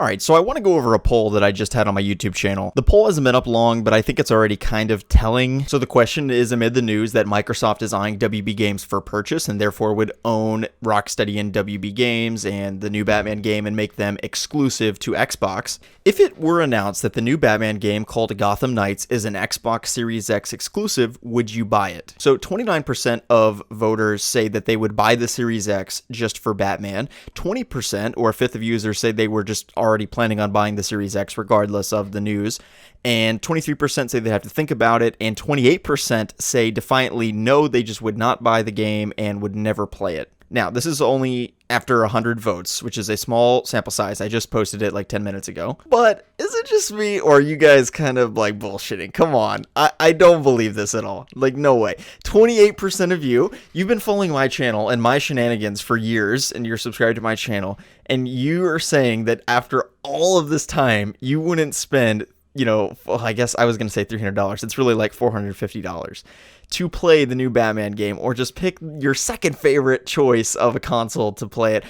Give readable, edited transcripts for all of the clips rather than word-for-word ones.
Alright, so I want to go over a poll that I just had on my YouTube channel. The poll hasn't been up long, but I think it's already kind of telling. So the question is, amid the news that Microsoft is eyeing WB Games for purchase and therefore would own Rocksteady and WB Games and the new Batman game and make them exclusive to Xbox. If it were announced that the new Batman game called Gotham Knights is an Xbox Series X exclusive, would you buy it? So 29% of voters say that they would buy the Series X just for Batman. 20%, or a fifth of users, say they were just already planning on buying the Series X regardless of the news, and 23% say they have to think about it, and 28% say defiantly no, they just would not buy the game and would never play it. Now, this is only after 100 votes, which is a small sample size. I just posted it like 10 minutes ago. But is it just me, or are you guys kind of like bullshitting? Come on. I don't believe this at all. Like, no way. 28% of you've been following my channel and my shenanigans for years, and you're subscribed to my channel, and you are saying that after all of this time, you wouldn't spend, well, I guess I was going to say $300. It's really like $450 to play the new Batman game, or just pick your second favorite choice of a console to play it.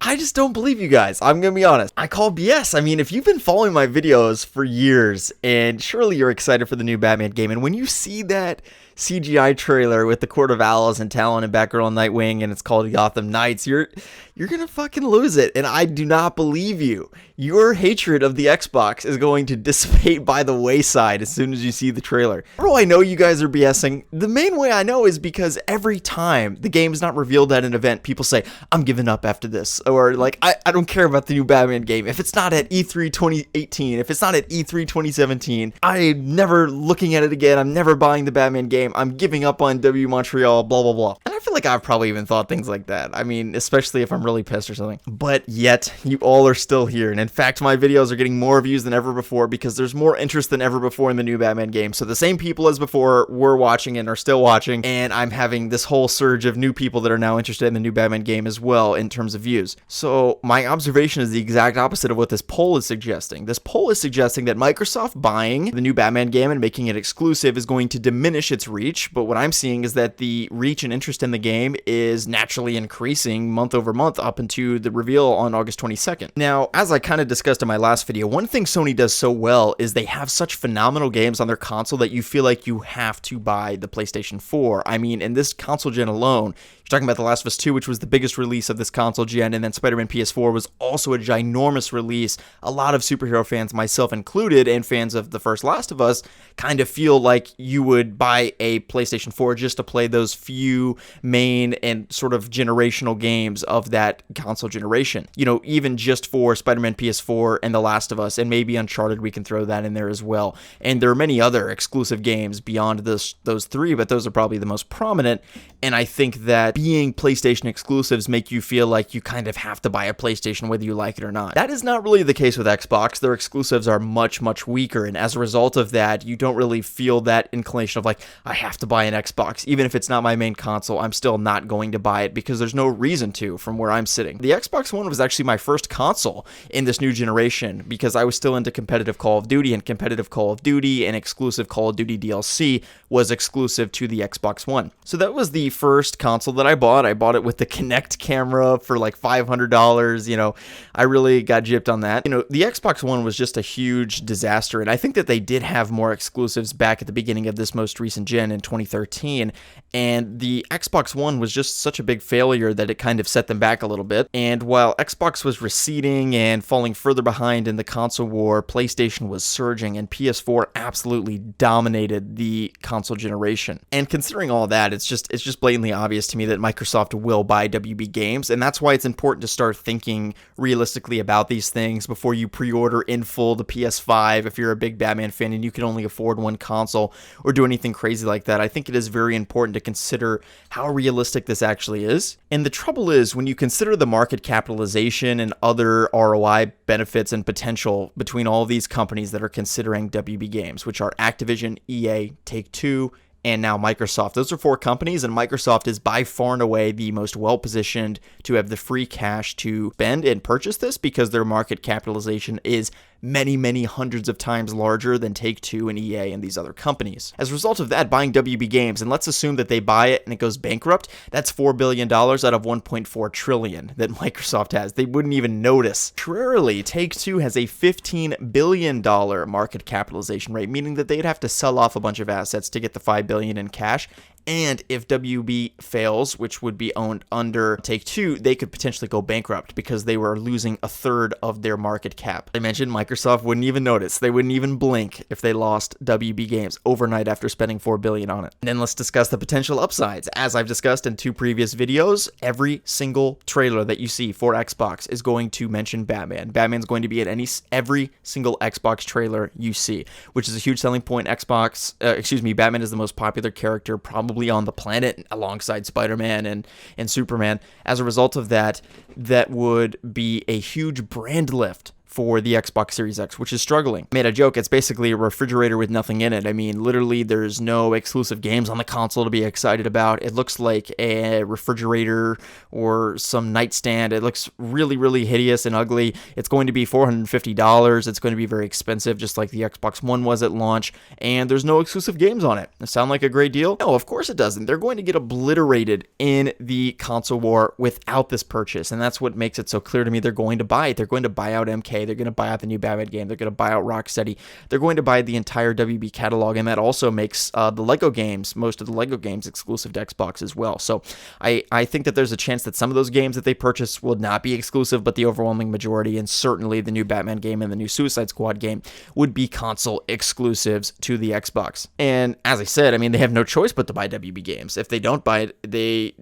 I just don't believe you guys. I'm going to be honest. I call BS. I mean, if you've been following my videos for years, and surely you're excited for the new Batman game, and when you see that CGI trailer with the Court of Owls and Talon and Batgirl and Nightwing, and it's called Gotham Knights, you're gonna fucking lose it, and I do not believe you. Your hatred of the Xbox is going to dissipate by the wayside as soon as you see the trailer. Bro, I know you guys are BSing. The main way I know is because every time the game is not revealed at an event, people say, I'm giving up after this, or like, I don't care about the new Batman game. If it's not at E3 2018, if it's not at E3 2017, I'm never looking at it again. I'm never buying the Batman game. I'm giving up on W Montreal, blah, blah, blah. And I feel like I've probably even thought things like that. I mean, especially if I'm really pissed or something. But yet, you all are still here. And in fact, my videos are getting more views than ever before because there's more interest than ever before in the new Batman game. So the same people as before were watching and are still watching. And I'm having this whole surge of new people that are now interested in the new Batman game as well in terms of views. So my observation is the exact opposite of what this poll is suggesting. This poll is suggesting that Microsoft buying the new Batman game and making it exclusive is going to diminish its reach. But what I'm seeing is that the reach and interest in the game is naturally increasing month over month up into the reveal on August 22nd. Now, as I kind of discussed in my last video, one thing Sony does so well is they have such phenomenal games on their console that you feel like you have to buy the PlayStation 4. I mean, in this console gen alone, you're talking about The Last of Us 2, which was the biggest release of this console gen, and then Spider-Man PS4 was also a ginormous release. A lot of superhero fans, myself included, and fans of the first Last of Us, kind of feel like you would buy a PlayStation 4 just to play those few main and sort of generational games of that console generation. Even just for Spider-Man PS4 and The Last of Us, and maybe Uncharted, we can throw that in there as well. And there are many other exclusive games beyond those three, but those are probably the most prominent. And I think that being PlayStation exclusives make you feel like you kind of have to buy a PlayStation whether you like it or not. That is not really the case with Xbox. Their exclusives are much, much weaker, and as a result of that, you don't really feel that inclination of like, I have to buy an Xbox. Even if it's not my main console, I'm still not going to buy it because there's no reason to from where I'm sitting. The Xbox One was actually my first console in this new generation because I was still into competitive Call of Duty, and competitive Call of Duty and exclusive Call of Duty DLC was exclusive to the Xbox One. So that was the first console that I bought. I bought it with the Kinect camera for like $500. I really got gypped on that. The Xbox One was just a huge disaster, and I think that they did have more exclusives back at the beginning of this most recent gen in 2013, and the Xbox One was just such a big failure that it kind of set them back a little bit. And while Xbox was receding and falling further behind in the console war, PlayStation was surging, and PS4 absolutely dominated the console generation. And considering all that, it's just blatantly obvious to me that Microsoft will buy WB Games, and that's why it's important to start thinking realistically about these things before you pre-order in full the PS5 if you're a big Batman fan and you can only afford one console, or do anything crazy like that. I think it is very important to consider how realistic this actually is. And the trouble is, when you consider the market capitalization and other ROI benefits and potential between all of these companies that are considering WB Games, which are Activision, EA, Take-Two, and now Microsoft. Those are four companies, and Microsoft is by far and away the most well-positioned to have the free cash to spend and purchase this because their market capitalization is many, many hundreds of times larger than Take-Two and EA and these other companies. As a result of that, buying WB Games, and let's assume that they buy it and it goes bankrupt, that's $4 billion out of $1.4 trillion that Microsoft has. They wouldn't even notice. Contrarily, Take-Two has a $15 billion market capitalization rate, meaning that they'd have to sell off a bunch of assets to get the $5 billion in cash. And if WB fails, which would be owned under Take-Two, they could potentially go bankrupt because they were losing a third of their market cap. I mentioned Microsoft wouldn't even notice. They wouldn't even blink if they lost WB Games overnight after spending $4 billion on it. And then let's discuss the potential upsides. As I've discussed in 2 previous videos, every single trailer that you see for Xbox is going to mention Batman. Batman's going to be in every single Xbox trailer you see, which is a huge selling point. Batman is the most popular character probably on the planet alongside Spider-Man and Superman. As a result of that, that would be a huge brand lift for the Xbox Series X, which is struggling. I made a joke, it's basically a refrigerator with nothing in it. I mean, literally, there's no exclusive games on the console to be excited about. It looks like a refrigerator or some nightstand. It looks really, really hideous and ugly. It's going to be $450. It's going to be very expensive, just like the Xbox One was at launch, and there's no exclusive games on it. Does it sound like a great deal? No, of course it doesn't. They're going to get obliterated in the console war without this purchase, and that's what makes it so clear to me they're going to buy it. They're going to buy out MK. They're going to buy out the new Batman game. They're going to buy out Rocksteady. They're going to buy the entire WB catalog, and that also makes the Lego games, most of the Lego games, exclusive to Xbox as well. So I think that there's a chance that some of those games that they purchase will not be exclusive, but the overwhelming majority, and certainly the new Batman game and the new Suicide Squad game, would be console exclusives to the Xbox. And as I said, I mean, they have no choice but to buy WB games. If they don't buy it,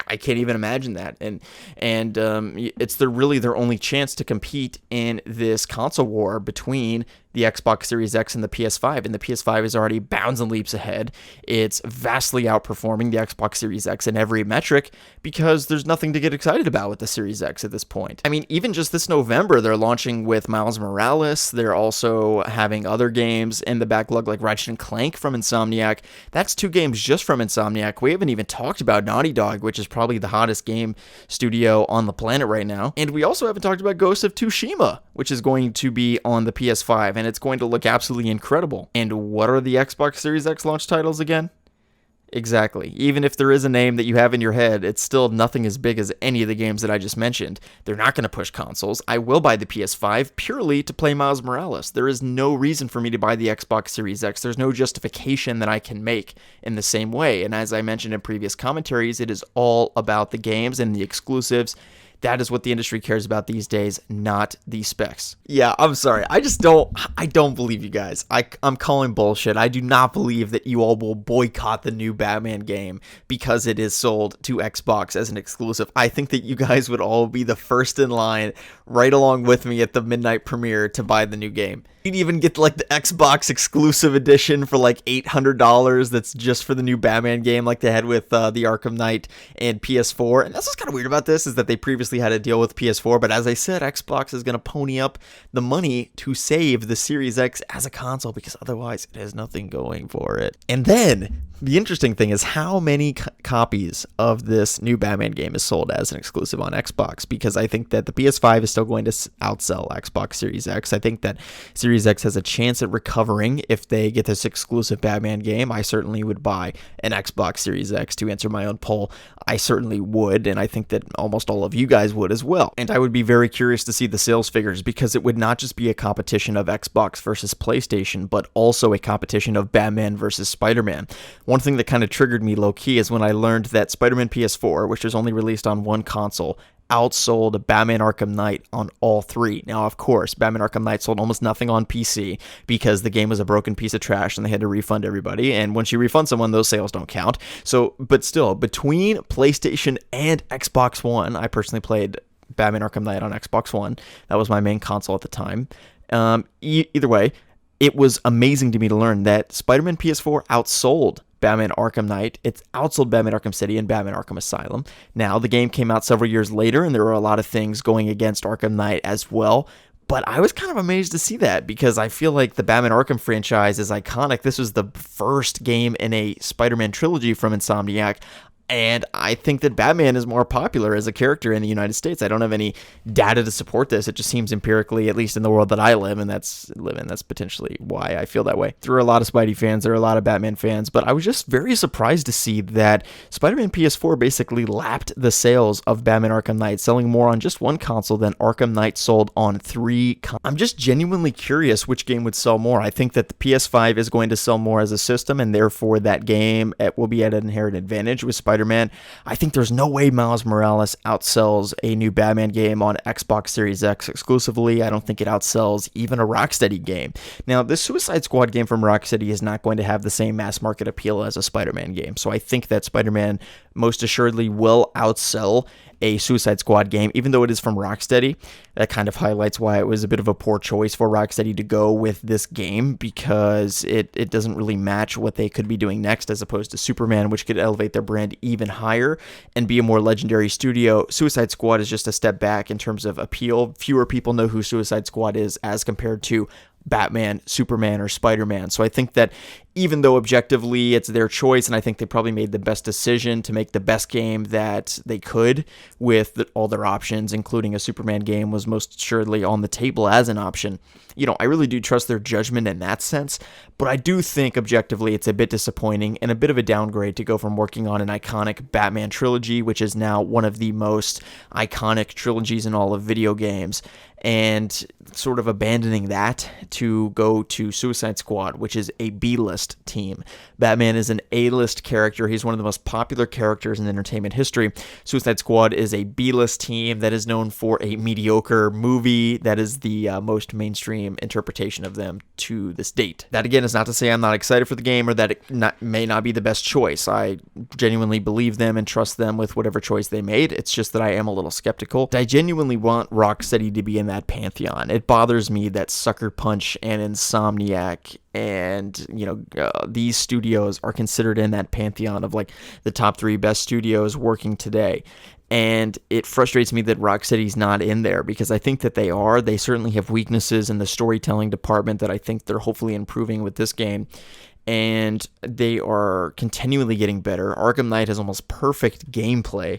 I can't even imagine that. And it's really their only chance to compete in this console war between the Xbox Series X and the PS5, and the PS5 is already bounds and leaps ahead. It's vastly outperforming the Xbox Series X in every metric because there's nothing to get excited about with the Series X at this point. I mean, even just this November, they're launching with Miles Morales. They're also having other games in the backlog like Ratchet & Clank from Insomniac. That's 2 games just from Insomniac. We haven't even talked about Naughty Dog, which is probably the hottest game studio on the planet right now. And we also haven't talked about Ghost of Tsushima, which is going to be on the PS5, and it's going to look absolutely incredible. And what are the Xbox Series X launch titles again? Exactly. Even if there is a name that you have in your head, it's still nothing as big as any of the games that I just mentioned. They're not going to push consoles. I will buy the PS5 purely to play Miles Morales. There is no reason for me to buy the Xbox Series X. There's no justification that I can make in the same way. And as I mentioned in previous commentaries, it is all about the games and the exclusives. That is what the industry cares about these days, not the specs. Yeah, I'm sorry. I don't believe you guys. I'm calling bullshit. I do not believe that you all will boycott the new Batman game because it is sold to Xbox as an exclusive. I think that you guys would all be the first in line right along with me at the midnight premiere to buy the new game. You'd even get like the Xbox exclusive edition for like $800 that's just for the new Batman game like they had with the Arkham Knight and PS4. And that's what's kind of weird about this is that they previously had a deal with PS4, but as I said, Xbox is going to pony up the money to save the Series X as a console because otherwise it has nothing going for it. And then the interesting thing is how many copies of this new Batman game is sold as an exclusive on Xbox, because I think that the PS5 is still going to outsell Xbox Series X. I think that Series X has a chance at recovering if they get this exclusive Batman game. I certainly would buy an Xbox Series X to answer my own poll. I certainly would, and I think that almost all of you guys would as well. And I would be very curious to see the sales figures because it would not just be a competition of Xbox versus PlayStation, but also a competition of Batman versus Spider-Man. One thing that kind of triggered me low-key is when I learned that Spider-Man PS4, which was only released on one console, outsold Batman Arkham Knight on all 3. Now, of course, Batman Arkham Knight sold almost nothing on PC because the game was a broken piece of trash and they had to refund everybody. And once you refund someone, those sales don't count. So, but still, between PlayStation and Xbox One, I personally played Batman Arkham Knight on Xbox One. That was my main console at the time. Either way, it was amazing to me to learn that Spider-Man PS4 outsold Batman Arkham Knight. It's outsold Batman Arkham City and Batman Arkham Asylum. Now, the game came out several years later, and there were a lot of things going against Arkham Knight as well. But I was kind of amazed to see that because I feel like the Batman Arkham franchise is iconic. This was the first game in a Spider-Man trilogy from Insomniac. And I think that Batman is more popular as a character in the United States. I don't have any data to support this. It just seems empirically, at least in the world that I live in, that's potentially why I feel that way. There are a lot of Spidey fans, there are a lot of Batman fans, but I was just very surprised to see that Spider-Man PS4 basically lapped the sales of Batman Arkham Knight, selling more on just one console than Arkham Knight sold on 3 consoles. I'm just genuinely curious which game would sell more. I think that the PS5 is going to sell more as a system, and therefore that game will be at an inherent advantage with Spider-Man. I think there's no way Miles Morales outsells a new Batman game on Xbox Series X exclusively. I don't think it outsells even a Rocksteady game. Now, this Suicide Squad game from Rocksteady is not going to have the same mass market appeal as a Spider-Man game, so I think that Spider-Man most assuredly will outsell a Suicide Squad game, even though it is from Rocksteady. That kind of highlights why it was a bit of a poor choice for Rocksteady to go with this game, because it doesn't really match what they could be doing next, as opposed to Superman, which could elevate their brand even higher and be a more legendary studio. Suicide Squad is just a step back in terms of appeal. Fewer people know who Suicide Squad is as compared to Batman, Superman, or Spider-Man. So I think that even though objectively it's their choice, and I think they probably made the best decision to make the best game that they could with all their options, including a Superman game was most assuredly on the table as an option. I really do trust their judgment in that sense, but I do think objectively it's a bit disappointing and a bit of a downgrade to go from working on an iconic Batman trilogy, which is now one of the most iconic trilogies in all of video games, and sort of abandoning that to go to Suicide Squad, which is a B-list team. Batman is an A-list character. He's one of the most popular characters in entertainment history. Suicide Squad is a B-list team that is known for a mediocre movie that is the most mainstream interpretation of them to this date. That, again, is not to say I'm not excited for the game or that it may not be the best choice. I genuinely believe them and trust them with whatever choice they made. It's just that I am a little skeptical. I genuinely want Rocksteady to be in that pantheon. It bothers me that Sucker Punch and Insomniac and these studios are considered in that pantheon of like the top 3 best studios working today. And it frustrates me that Rocksteady's not in there, because I think that they are. They certainly have weaknesses in the storytelling department that I think they're hopefully improving with this game. And they are continually getting better. Arkham Knight has almost perfect gameplay.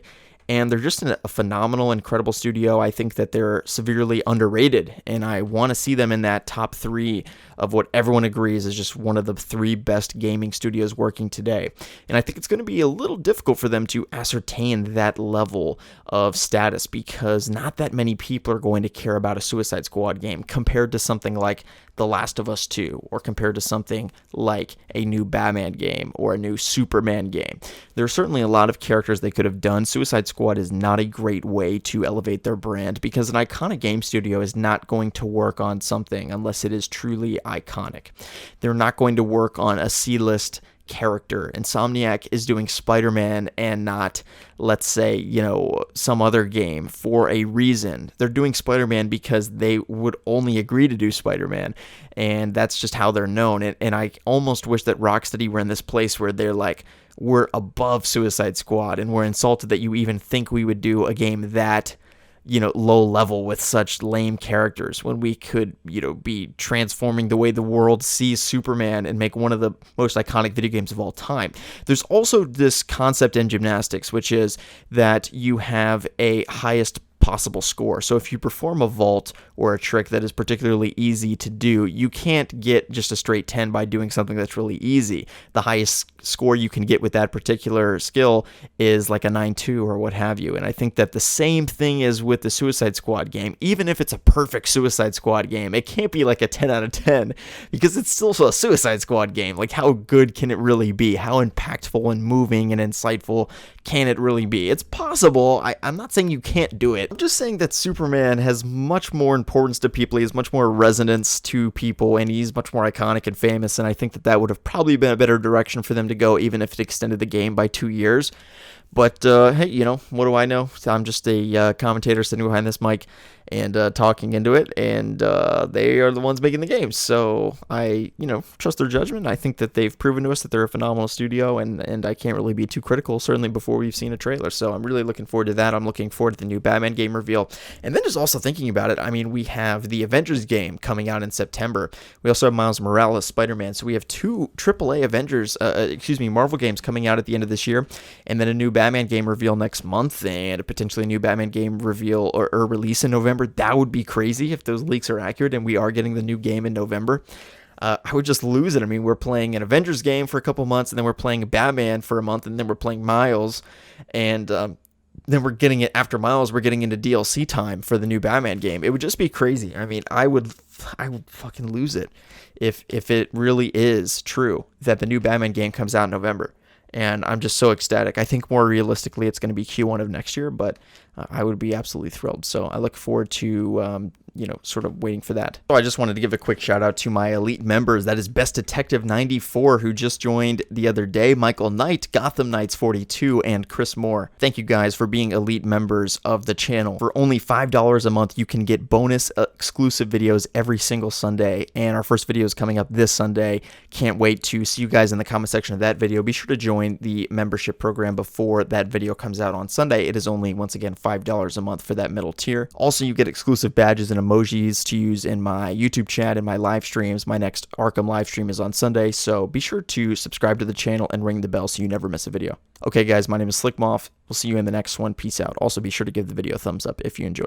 And they're just a phenomenal, incredible studio. I think that they're severely underrated, and I want to see them in that top 3 of what everyone agrees is just one of the 3 best gaming studios working today. And I think it's going to be a little difficult for them to ascertain that level of status, because not that many people are going to care about a Suicide Squad game compared to something like The Last of Us 2, or compared to something like a new Batman game or a new Superman game. There are certainly a lot of characters they could have done. Suicide Squad is not a great way to elevate their brand, because an iconic game studio is not going to work on something unless it is truly iconic. They're not going to work on a C-list character. Insomniac is doing Spider-Man and not, let's say, some other game for a reason. They're doing Spider-Man because they would only agree to do Spider-Man, and that's just how they're known. And I almost wish that Rocksteady were in this place where they're like, we're above Suicide Squad, and we're insulted that you even think we would do a game that low level with such lame characters, when we could, be transforming the way the world sees Superman and make one of the most iconic video games of all time. There's also this concept in gymnastics, which is that you have a highest possible score. So if you perform a vault or a trick that is particularly easy to do, you can't get just a straight 10 by doing something that's really easy. The highest score you can get with that particular skill is like a 9.2 or what have you. And I think that the same thing is with the Suicide Squad game. Even if it's a perfect Suicide Squad game, it can't be like a 10 out of 10, because it's still a Suicide Squad game. Like, how good can it really be? How impactful and moving and insightful can it really be? It's possible. I'm not saying you can't do it. I'm just saying that Superman has much more importance to people. He has much more resonance to people, and he's much more iconic and famous. And I think that would have probably been a better direction for them to go, even if it extended the game by 2 years. But, hey, what do I know? I'm just a commentator sitting behind this mic and talking into it, and they are the ones making the games. So I, trust their judgment. I think that they've proven to us that they're a phenomenal studio, and I can't really be too critical, certainly before we've seen a trailer. So I'm really looking forward to that. I'm looking forward to the new Batman game reveal. And then just also thinking about it, we have the Avengers game coming out in September. We also have Miles Morales, Spider-Man. So we have 2 AAA Marvel games coming out at the end of this year, and then a new Batman game reveal next month and a potentially new Batman game reveal or release in November. That would be crazy if those leaks are accurate and we are getting the new game in November. I would just lose it. I mean, we're playing an Avengers game for a couple months, and then we're playing Batman for a month, and then we're playing Miles, and then we're getting it after Miles. We're getting into DLC time for the new Batman game. It would just be crazy. I mean, I would fucking lose it if it really is true that the new Batman game comes out in November. And I'm just so ecstatic. I think more realistically, it's going to be Q1 of next year, but I would be absolutely thrilled. So I look forward to, sort of waiting for that. So I just wanted to give a quick shout out to my elite members. That is Best Detective 94, who just joined the other day, Michael Knight, Gotham Knights 42, and Chris Moore. Thank you guys for being elite members of the channel. For only $5 a month, you can get bonus exclusive videos every single Sunday. And our first video is coming up this Sunday. Can't wait to see you guys in the comment section of that video. Be sure to join the membership program before that video comes out on Sunday. It is only, once again, $5 a month for that middle tier. Also, you get exclusive badges and emojis to use in my YouTube chat and my live streams. My next Arkham live stream is on Sunday, so be sure to subscribe to the channel and ring the bell so you never miss a video. Okay, guys, my name is Slickmoth. We'll see you in the next one. Peace out. Also, be sure to give the video a thumbs up if you enjoyed.